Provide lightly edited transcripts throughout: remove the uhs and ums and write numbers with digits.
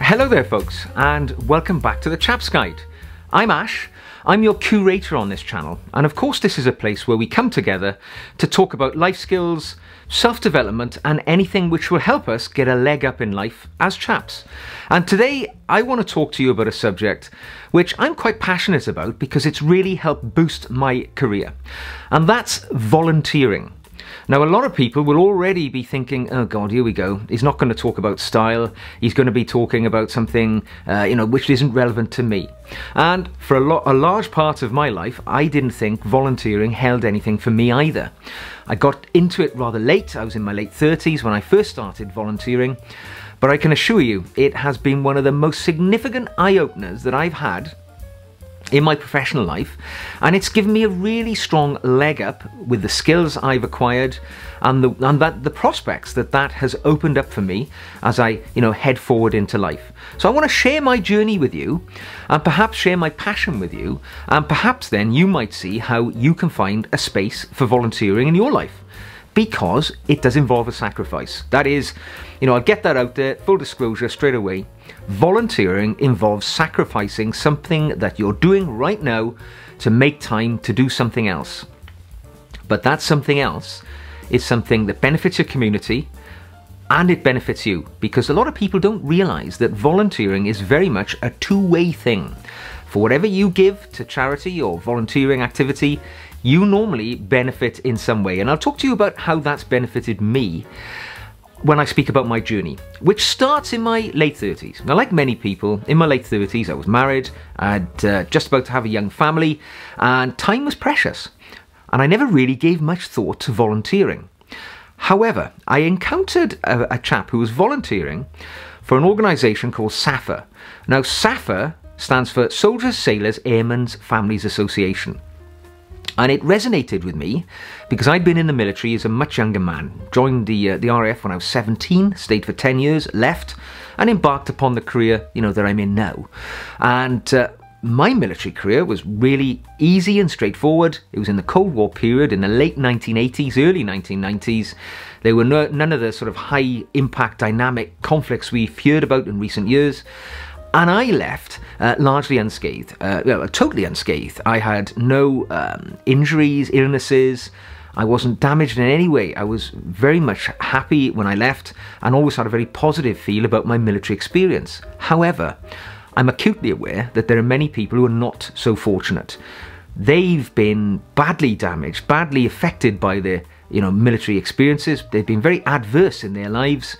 Hello there folks, and welcome back to the Chap's Guide. I'm Ash, I'm your curator on this channel, and of course this is a place where we come together to talk about life skills, self-development and anything which will help us get a leg up in life as chaps. And today I want to talk to you about a subject which I'm quite passionate about because it's really helped boost my career, and that's volunteering. Now, a lot of people will already be thinking, oh God, here we go. He's not going to talk about style. He's going to be talking about something, which isn't relevant to me. And for a large part of my life, I didn't think volunteering held anything for me either. I got into it rather late. I was in my late 30s when I first started volunteering. But I can assure you, it has been one of the most significant eye-openers that I've had in my professional life, and it's given me a really strong leg up with the skills I've acquired and the prospects that has opened up for me as I head forward into life. So I want to share my journey with you and perhaps share my passion with you, and perhaps then you might see how you can find a space for volunteering in your life, because it does involve a sacrifice. That is, I'll get that out there, full disclosure straight away. Volunteering involves sacrificing something that you're doing right now to make time to do something else. But that something else is something that benefits your community and it benefits you, because a lot of people don't realize that volunteering is very much a two-way thing. For whatever you give to charity or volunteering activity, you normally benefit in some way. And I'll talk to you about how that's benefited me when I speak about my journey, which starts in my late 30s. Now, like many people, in my late 30s, I was married, I'd just about to have a young family, and time was precious. And I never really gave much thought to volunteering. However, I encountered a chap who was volunteering for an organisation called SAFA. Now, SAFA stands for Soldiers, Sailors, Airmen's Families Association. And it resonated with me because I'd been in the military as a much younger man. Joined the RAF when I was 17, stayed for 10 years, left, and embarked upon the career that I'm in now. And my military career was really easy and straightforward. It was in the Cold War period, in the late 1980s, early 1990s. There were none of the sort of high impact dynamic conflicts we've heard about in recent years. And I left largely unscathed, totally unscathed. I had no injuries, illnesses. I wasn't damaged in any way. I was very much happy when I left and always had a very positive feel about my military experience. However, I'm acutely aware that there are many people who are not so fortunate. They've been badly damaged, badly affected by their military experiences. They've been very adverse in their lives.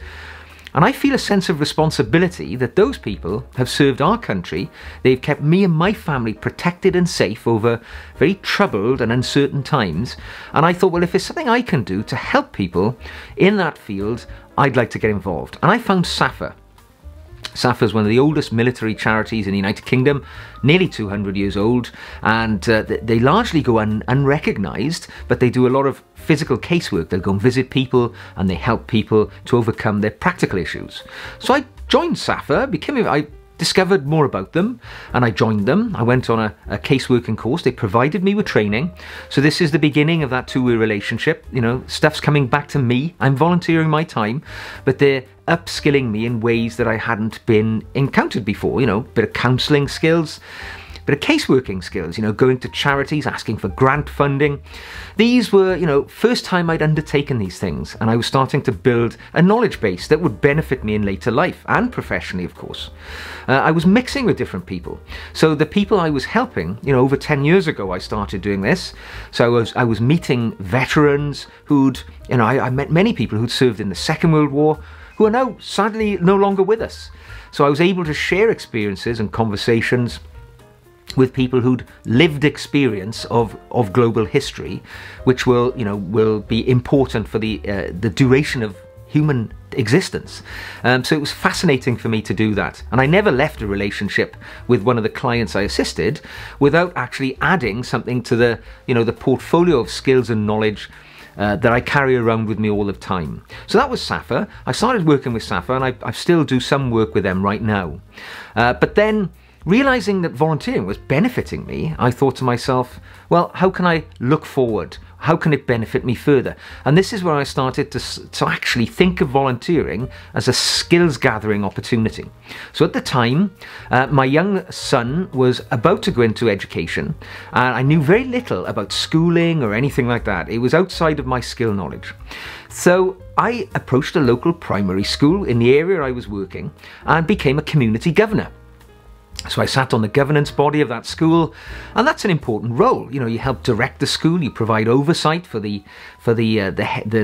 And I feel a sense of responsibility that those people have served our country. They've kept me and my family protected and safe over very troubled and uncertain times. And I thought, well, if there's something I can do to help people in that field, I'd like to get involved. And I found SAFA. SAFA is one of the oldest military charities in the United Kingdom, nearly 200 years old, and they largely go unrecognised, but they do a lot of physical casework. They'll go and visit people and they help people to overcome their practical issues. So I joined SAFA, I discovered more about them, and I joined them. I went on a caseworking course. They provided me with training. So this is the beginning of that two-way relationship. Stuff's coming back to me. I'm volunteering my time, but they're upskilling me in ways that I hadn't been encountered before. Bit of counselling skills, bit of caseworking skills, going to charities, asking for grant funding. These were, first time I'd undertaken these things, and I was starting to build a knowledge base that would benefit me in later life, and professionally, of course. I was mixing with different people. So the people I was helping, over 10 years ago I started doing this. So I was meeting veterans who'd, I met many people who'd served in the Second World War, who are now sadly no longer with us. So I was able to share experiences and conversations with people who'd lived experience of global history, which will be important for the duration of human existence. So it was fascinating for me to do that. And I never left a relationship with one of the clients I assisted without actually adding something to the portfolio of skills and knowledge that I carry around with me all the time. So that was SAFA. I started working with SAFA, and I still do some work with them right now. But then realizing that volunteering was benefiting me, I thought to myself, well, how can I look forward? How can it benefit me further? And this is where I started to actually think of volunteering as a skills gathering opportunity. So at the time, my young son was about to go into education, and I knew very little about schooling or anything like that. It was outside of my skill knowledge. So I approached a local primary school in the area I was working and became a community governor. So I sat on the governance body of that school, and that's an important role. You know, you help direct the school, you provide oversight for the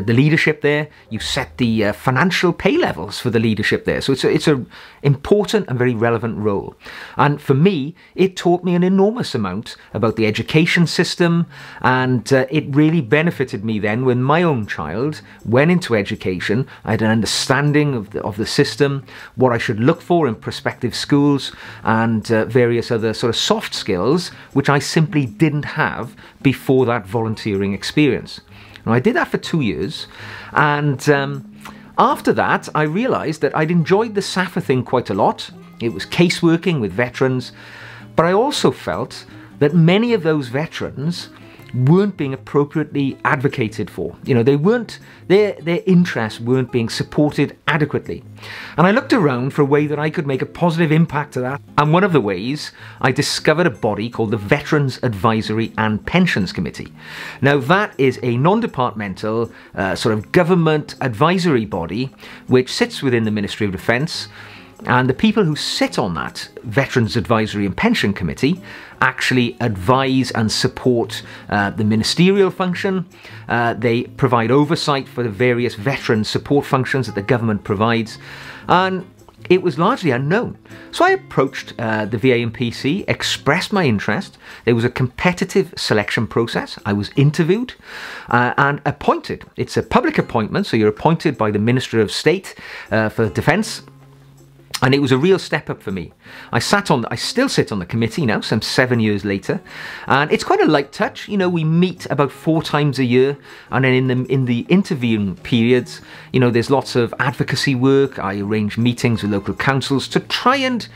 leadership there, you set the financial pay levels for the leadership there. So it's a important and very relevant role. And for me, it taught me an enormous amount about the education system, and it really benefited me then when my own child went into education. I had an understanding of the system, what I should look for in prospective schools, and various other sort of soft skills which I simply didn't have before that volunteering experience. Now, I did that for 2 years, and after that I realised that I'd enjoyed the SAFA thing quite a lot. It was caseworking with veterans, but I also felt that many of those veterans weren't being appropriately advocated for. You know, their interests weren't being supported adequately. And I looked around for a way that I could make a positive impact to that. And one of the ways, I discovered a body called the Veterans Advisory and Pensions Committee. Now, that is a non-departmental sort of government advisory body which sits within the Ministry of Defence. And the people who sit on that Veterans Advisory and Pension Committee actually advise and support the ministerial function. They provide oversight for the various veteran support functions that the government provides. And it was largely unknown. So I approached the VA&PC, expressed my interest. There was a competitive selection process. I was interviewed and appointed. It's a public appointment, so you're appointed by the Minister of State for Defence. And it was a real step up for me. I still sit on the committee now, some 7 years later, and it's quite a light touch. You know, we meet about 4 times a year, and then in the interviewing periods, you know, there's lots of advocacy work. I arrange meetings with local councils to try and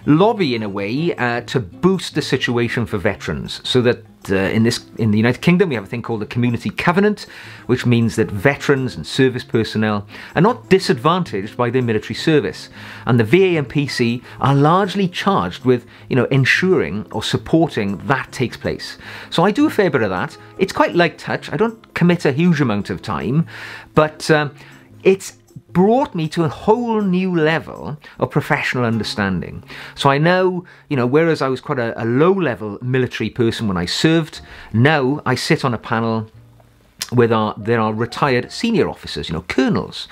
lobby in a way to boost the situation for veterans, so that in the United Kingdom we have a thing called the Community Covenant, which means that veterans and service personnel are not disadvantaged by their military service, and the VA&PC are largely charged with, you know, ensuring or supporting that takes place. So I do a fair bit of that. It's quite light touch. I don't commit a huge amount of time, but it's brought me to a whole new level of professional understanding. So I know, you know, whereas I was quite a low-level military person when I served, now I sit on a panel where there are retired senior officers, you know, colonels,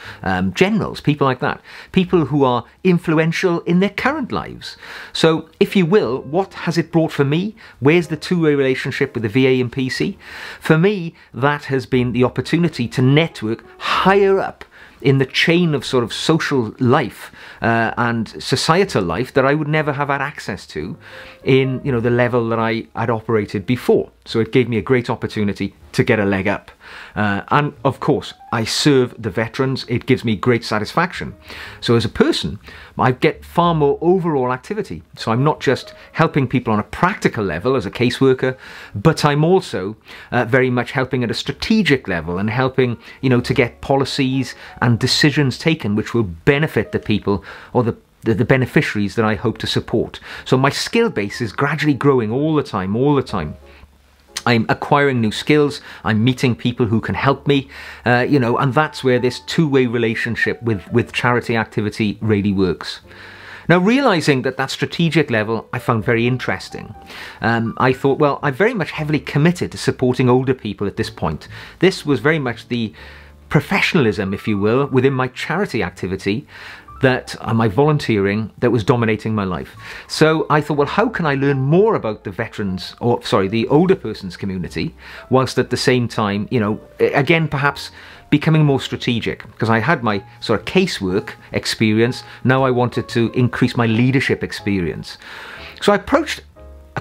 generals, people like that, people who are influential in their current lives. So, if you will, what has it brought for me? Where's the two-way relationship with the VA&PC? For me, that has been the opportunity to network higher up in the chain of sort of social life and societal life that I would never have had access to in, you know, the level that I had operated before. So it gave me a great opportunity to get a leg up. And of course, I serve the veterans. It gives me great satisfaction. So as a person, I get far more overall activity. So I'm not just helping people on a practical level as a caseworker, but I'm also very much helping at a strategic level and helping, you know, to get policies and decisions taken which will benefit the people or the beneficiaries that I hope to support. So my skill base is gradually growing all the time. I'm acquiring new skills, I'm meeting people who can help me, you know, and that's where this two-way relationship with charity activity really works. Now, realising that strategic level I found very interesting, I thought, well, I'm very much heavily committed to supporting older people at this point. This was very much the professionalism, if you will, within my charity activity, that my volunteering that was dominating my life. So I thought, well, how can I learn more about the older persons community, whilst at the same time, you know, again, perhaps becoming more strategic, because I had my sort of casework experience. Now I wanted to increase my leadership experience. So I approached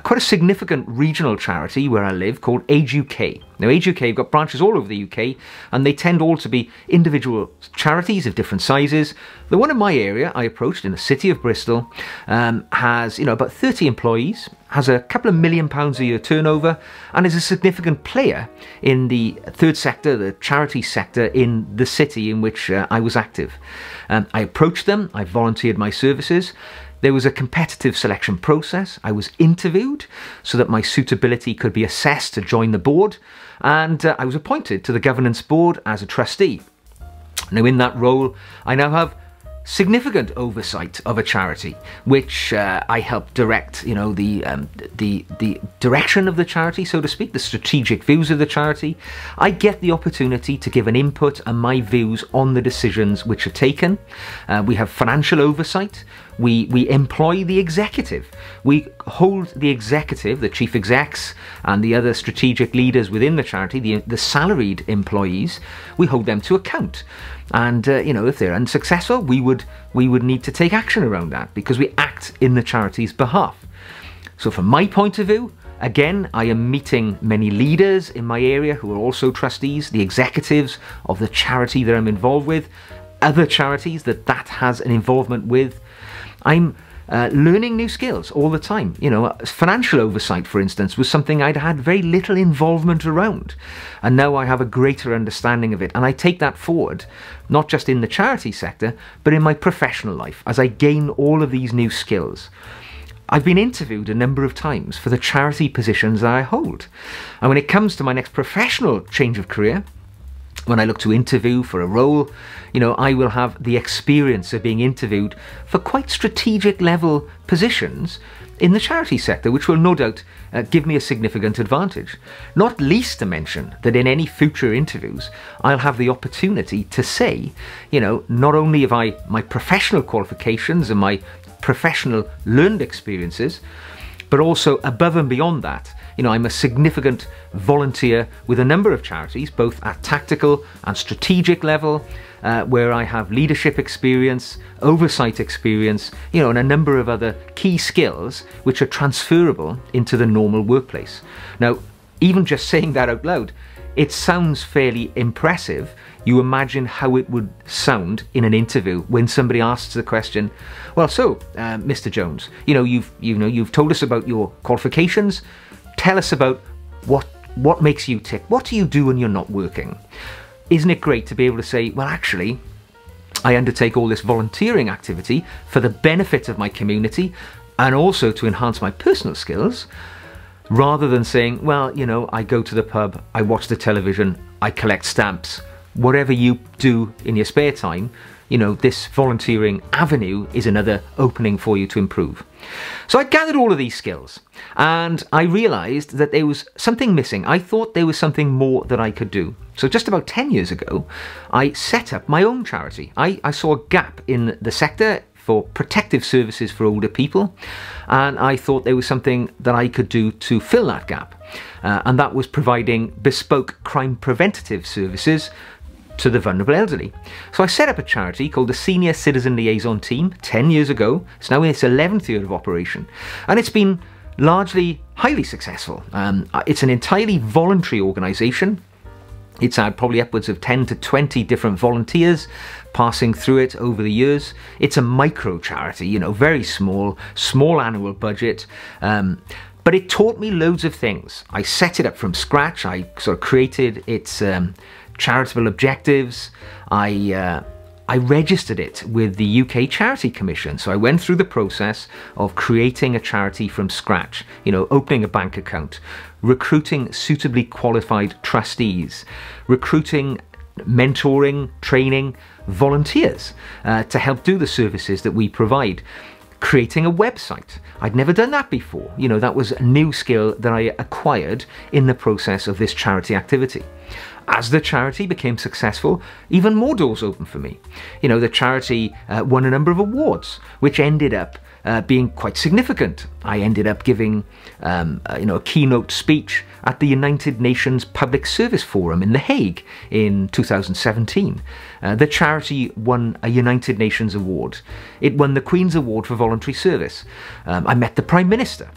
quite a significant regional charity where I live called Age UK. Now, Age UK have got branches all over the UK, and they tend all to be individual charities of different sizes. The one in my area I approached in the city of Bristol has, about 30 employees, has a couple of £1 million a year turnover, and is a significant player in the third sector, the charity sector in the city in which I was active. I approached them, I volunteered my services. There was a competitive selection process. I was interviewed so that my suitability could be assessed to join the board, and I was appointed to the governance board as a trustee. Now, in that role, I now have significant oversight of a charity, which I help direct, the direction of the charity, so to speak, the strategic views of the charity. I get the opportunity to give an input and my views on the decisions which are taken. We have financial oversight. We employ the executive. We hold the executive, the chief execs, and the other strategic leaders within the charity, the salaried employees, we hold them to account. And if they're unsuccessful, we would need to take action around that, because we act in the charity's behalf. So from my point of view, again, I am meeting many leaders in my area who are also trustees, the executives of the charity that I'm involved with, other charities that has an involvement with. I'm learning new skills all the time. Financial oversight, for instance, was something I'd had very little involvement around. And now I have a greater understanding of it. And I take that forward, not just in the charity sector, but in my professional life, as I gain all of these new skills. I've been interviewed a number of times for the charity positions that I hold. And when it comes to my next professional change of career, when I look to interview for a role, I will have the experience of being interviewed for quite strategic level positions in the charity sector, which will no doubt give me a significant advantage. Not least to mention that in any future interviews, I'll have the opportunity to say, not only have I my professional qualifications and my professional learned experiences, but also above and beyond that, I'm a significant volunteer with a number of charities, both at tactical and strategic level, where I have leadership experience, oversight experience, and a number of other key skills which are transferable into the normal workplace. Now, even just saying that out loud, it sounds fairly impressive. You imagine how it would sound in an interview when somebody asks the question, well, so, Mr. Jones, you've told us about your qualifications. Tell us about what makes you tick. What do you do when you're not working? Isn't it great to be able to say, well, actually, I undertake all this volunteering activity for the benefit of my community and also to enhance my personal skills, rather than saying, well, I go to the pub, I watch the television, I collect stamps. Whatever you do in your spare time, this volunteering avenue is another opening for you to improve. So I gathered all of these skills and I realized that there was something missing. I thought there was something more that I could do. So just about 10 years ago, I set up my own charity. I saw a gap in the sector for protective services for older people, and I thought there was something that I could do to fill that gap. And that was providing bespoke crime preventative services to the vulnerable elderly. So I set up a charity called the Senior Citizen Liaison Team 10 years ago. It's now in its 11th year of operation, and it's been largely highly successful. It's an entirely voluntary organisation. It's had probably upwards of 10 to 20 different volunteers passing through it over the years. It's a micro charity, very small annual budget. But it taught me loads of things. I set it up from scratch. I sort of created its charitable objectives. I registered it with the UK Charity Commission. So I went through the process of creating a charity from scratch, opening a bank account, recruiting suitably qualified trustees, recruiting, mentoring, training volunteers to help do the services that we provide, creating a website. I'd never done that before. That was a new skill that I acquired in the process of this charity activity. As the charity became successful, even more doors opened for me. The charity won a number of awards, which ended up being quite significant. I ended up giving a keynote speech at the United Nations Public Service Forum in The Hague in 2017. The charity won a United Nations award. It won the Queen's Award for Voluntary Service. I met the Prime Minister.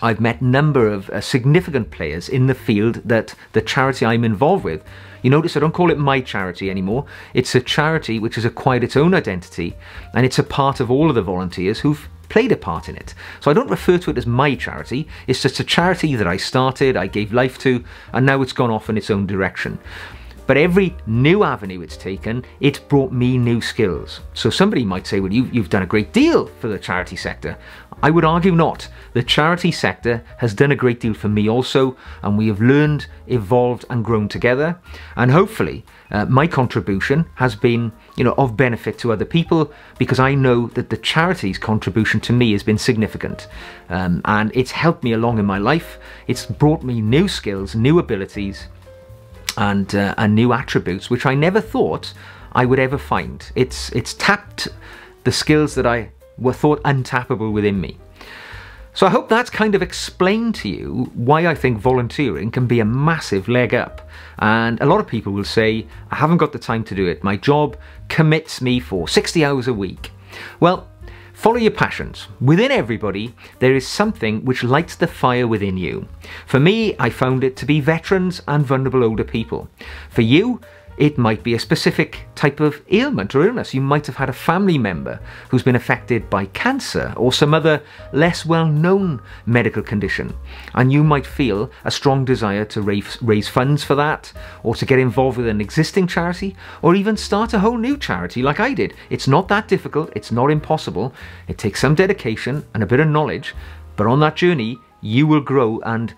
I've met a number of significant players in the field that the charity I'm involved with. You notice I don't call it my charity anymore. It's a charity which has acquired its own identity, and it's a part of all of the volunteers who've played a part in it. So I don't refer to it as my charity. It's just a charity that I started, I gave life to, and now it's gone off in its own direction. But every new avenue it's taken, it's brought me new skills. So somebody might say, well, you've done a great deal for the charity sector. I would argue not. The charity sector has done a great deal for me also, and we have learned, evolved and grown together. And hopefully my contribution has been, of benefit to other people, because I know that the charity's contribution to me has been significant. And it's helped me along in my life. It's brought me new skills, new abilities, and new attributes which I never thought I would ever find. It's tapped the skills that I were thought untappable within me. So I hope that's kind of explained to you why I think volunteering can be a massive leg up. And a lot of people will say, I haven't got the time to do it. My job commits me for 60 hours a week. Well, follow your passions. Within everybody, there is something which lights the fire within you. For me, I found it to be veterans and vulnerable older people. For you, it might be a specific type of ailment or illness. You might have had a family member who's been affected by cancer or some other less well-known medical condition. And you might feel a strong desire to raise funds for that, or to get involved with an existing charity, or even start a whole new charity like I did. It's not that difficult, it's not impossible. It takes some dedication and a bit of knowledge, but on that journey, you will grow and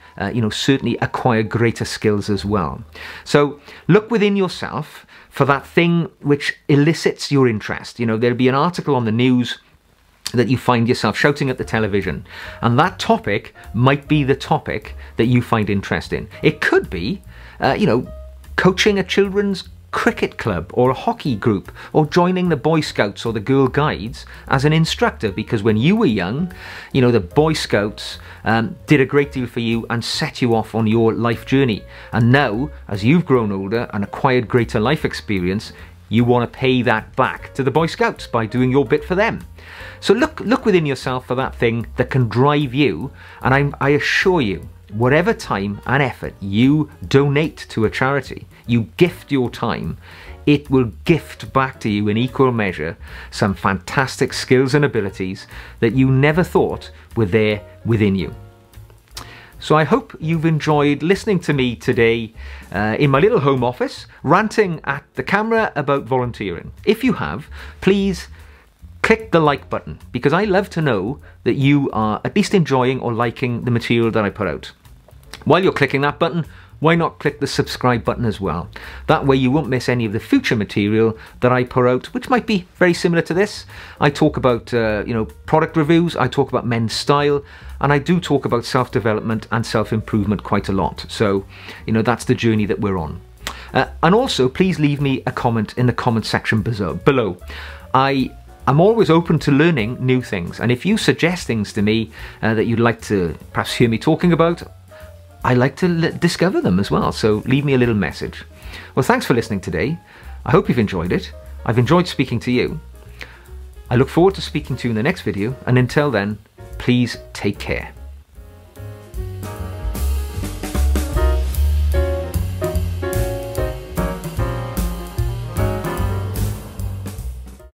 certainly acquire greater skills as well. So look within yourself for that thing which elicits your interest. There'll be an article on the news that you find yourself shouting at the television, and that topic might be the topic that you find interest in. It could be coaching a children's cricket club or a hockey group, or joining the Boy Scouts or the Girl Guides as an instructor, because when you were young, the Boy Scouts did a great deal for you and set you off on your life journey. And now, as you've grown older and acquired greater life experience, you want to pay that back to the Boy Scouts by doing your bit for them. So look within yourself for that thing that can drive you, and I assure you, whatever time and effort you donate to a charity, you gift your time, it will gift back to you in equal measure some fantastic skills and abilities that you never thought were there within you. So I hope you've enjoyed listening to me today in my little home office, ranting at the camera about volunteering. If you have, please click the like button, because I love to know that you are at least enjoying or liking the material that I put out. While you're clicking that button, why not click the subscribe button as well? That way you won't miss any of the future material that I put out, which might be very similar to this. I talk about product reviews, I talk about men's style, and I do talk about self-development and self-improvement quite a lot. So, that's the journey that we're on. And also, please leave me a comment in the comment section below. I'm always open to learning new things, and if you suggest things to me that you'd like to perhaps hear me talking about, I like to discover them as well, so leave me a little message. Well, thanks for listening today. I hope you've enjoyed it. I've enjoyed speaking to you. I look forward to speaking to you in the next video, and until then, please take care.